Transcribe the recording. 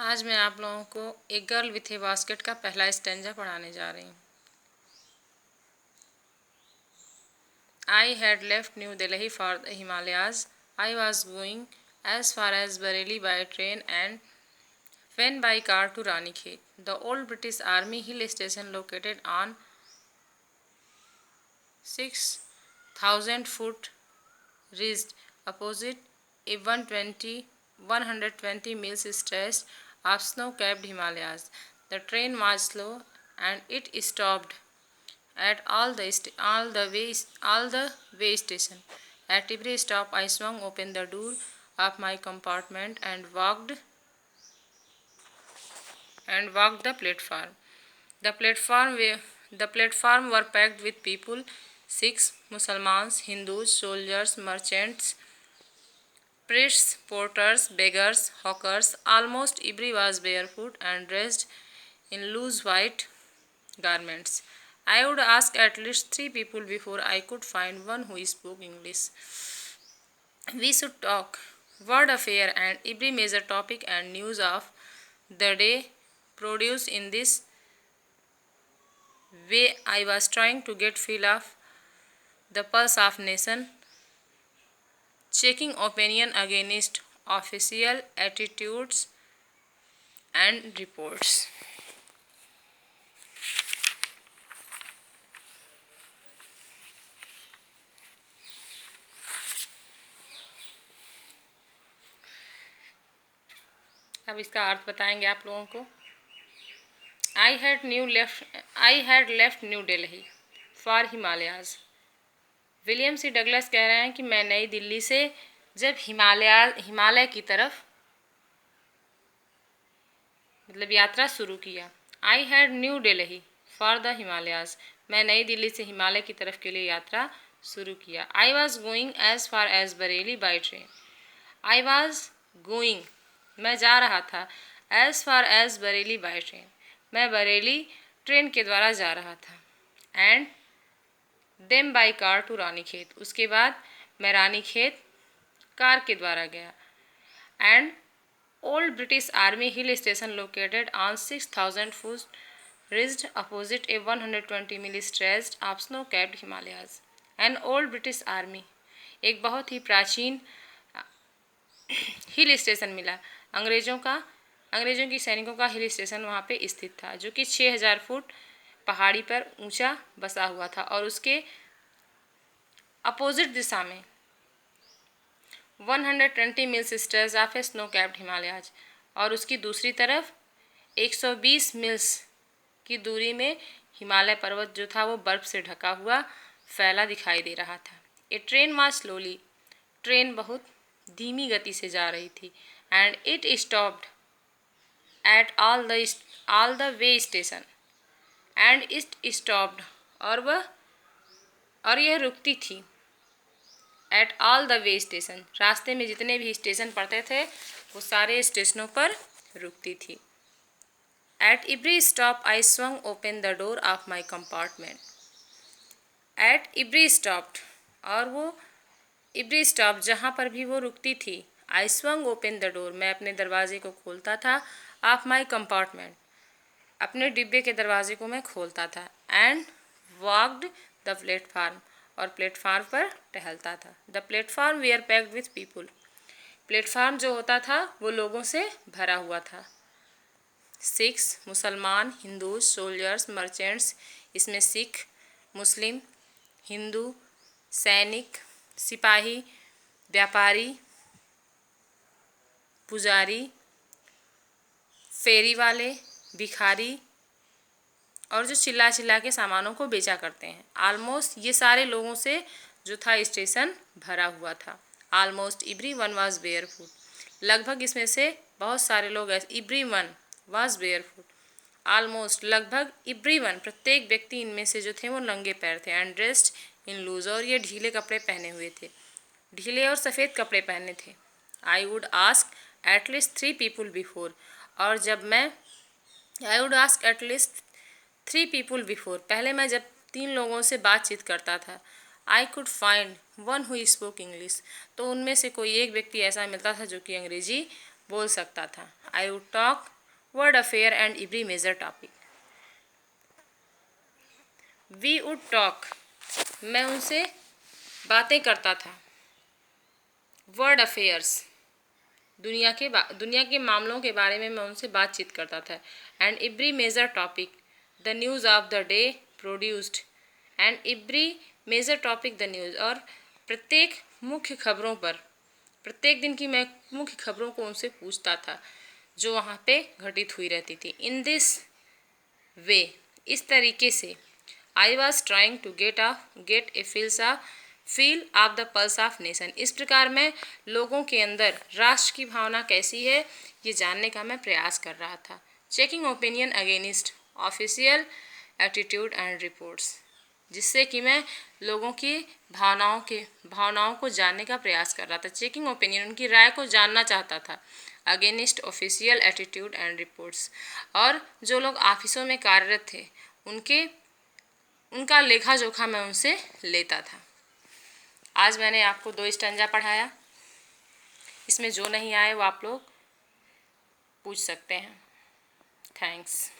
आज मैं आप लोगों को एक गर्ल विथ ए बास्केट का पहला स्टेंजा पढ़ाने जा रही हूँ। I had left New Delhi for the Himalayas. I was going as far as Bareilly by train and went by car to Ranikhet, the old British Army hill station located on 6,000 foot ridge opposite a 120 miles stretch of snow-capped Himalayas. The train was slow and it stopped at all the way station. At every stop, I swung open the door of my compartment and walked the platform. The platform were packed with people: Sikhs, Muslims, Hindus, soldiers, merchants, priests, porters, beggars, hawkers. Almost every was barefoot and dressed in loose white garments. I would ask at least 3 people before I could find one who spoke English. We should talk world affair and every major topic and news of the day produced in this way. I was trying to get feel of the pulse of nation, checking opinion against official attitudes and reports. अब इसका अर्थ बताएंगे आप लोगों को। I had left New Delhi for Himalayas. William C Douglas कह रहे हैं कि मैं नई दिल्ली से जब हिमालय की तरफ मतलब यात्रा शुरू किया। I had New Delhi for the Himalayas. मैं नई दिल्ली से हिमालय की तरफ के लिए यात्रा शुरू किया। I was going as far as Bareilly by train. I was going मैं जा रहा था। As far as Bareilly by train मैं बरेली ट्रेन के द्वारा जा रहा था। And then by car to Ranikhet उसके बाद मैं रानीखेत कार के द्वारा गया। And old British army hill station located on 6,000 foot ridged opposite a 120 mile stretched of snow capped Himalayas. And old British army एक बहुत ही प्राचीन हिल स्टेशन मिला। अंग्रेज़ों की सैनिकों का हिल स्टेशन वहाँ पे स्थित था जो कि 6,000 फुट पहाड़ी पर ऊंचा बसा हुआ था और उसके अपोजिट दिशा में 120 mills stretch of A snow capped Himalayas और उसकी दूसरी तरफ 120 मिल्स की दूरी में हिमालय पर्वत जो था वो बर्फ से ढका हुआ फैला दिखाई दे रहा था। ए ट्रेन वाज स्लोली ट्रेन बहुत धीमी गति से जा रही थी। And it stopped at all the way station and it stopped और यह रुकती थी। At all the way station रास्ते में जितने भी स्टेशन पड़ते थे वो सारे स्टेशनों पर रुकती थी। At every stop I swung open the door of my compartment. At every stop और वो एवरी स्टॉप जहाँ पर भी वो रुकती थी। आई स्वंग ओपन द डोर मैं अपने दरवाजे को खोलता था। ऑफ माई कंपार्टमेंट अपने डिब्बे के दरवाजे को मैं खोलता था। एंड वॉकड द प्लेटफार्म और प्लेटफार्म पर टहलता था। The platform we are packed with people platform जो होता था वो लोगों से भरा हुआ था। सिख्स मुसलमान हिंदू सोल्जर्स मर्चेंट्स इसमें सिख मुस्लिम हिंदू सैनिक सिपाही व्यापारी पुजारी फेरी वाले भिखारी और जो चिल्ला चिल्ला के सामानों को बेचा करते हैं। आलमोस्ट ये सारे लोगों से जो था स्टेशन भरा हुआ था। Almost every one was barefoot लगभग इसमें से बहुत सारे लोग every one was barefoot almost लगभग एवरी वन प्रत्येक व्यक्ति इनमें से जो थे वो नंगे पैर थे। एंड ड्रेस्ड इन लूज और ये ढीले कपड़े पहने हुए थे ढीले और सफ़ेद कपड़े पहने थे। I would ask at least 3 people before और जब मैं I would ask at least 3 people before पहले मैं जब 3 लोगों से बातचीत करता था। I could find one who spoke English तो उनमें से कोई एक व्यक्ति ऐसा मिलता था जो कि अंग्रेजी बोल सकता था। I would talk world affair and every major topic. We would talk, मैं उनसे बातें करता था। वर्ल्ड अफेयर्स, दुनिया के मामलों के बारे में मैं उनसे बातचीत करता था। And every major topic, the news of the day produced. And every major topic the news, और प्रत्येक मुख्य खबरों पर, प्रत्येक दिन की मैं मुख्य खबरों को उनसे पूछता था जो वहाँ पे घटित हुई रहती थी। इन दिस वे, इस तरीके से, I was trying to get a feel of the pulse of nation. इस प्रकार मैं लोगों के अंदर राष्ट्र की भावना कैसी है ये जानने का मैं प्रयास कर रहा था। Checking opinion against official attitude and reports, जिससे कि मैं लोगों की भावनाओं को जानने का प्रयास कर रहा था। चेकिंग ओपिनियन, उनकी राय को जानना चाहता था। Against official attitude and reports, और जो लोग ऑफिसों में कार्यरत थे उनका लेखा जोखा मैं उनसे लेता था। आज मैंने आपको 2 स्टैंजा पढ़ाया। इसमें जो नहीं आए वो आप लोग पूछ सकते हैं। थैंक्स।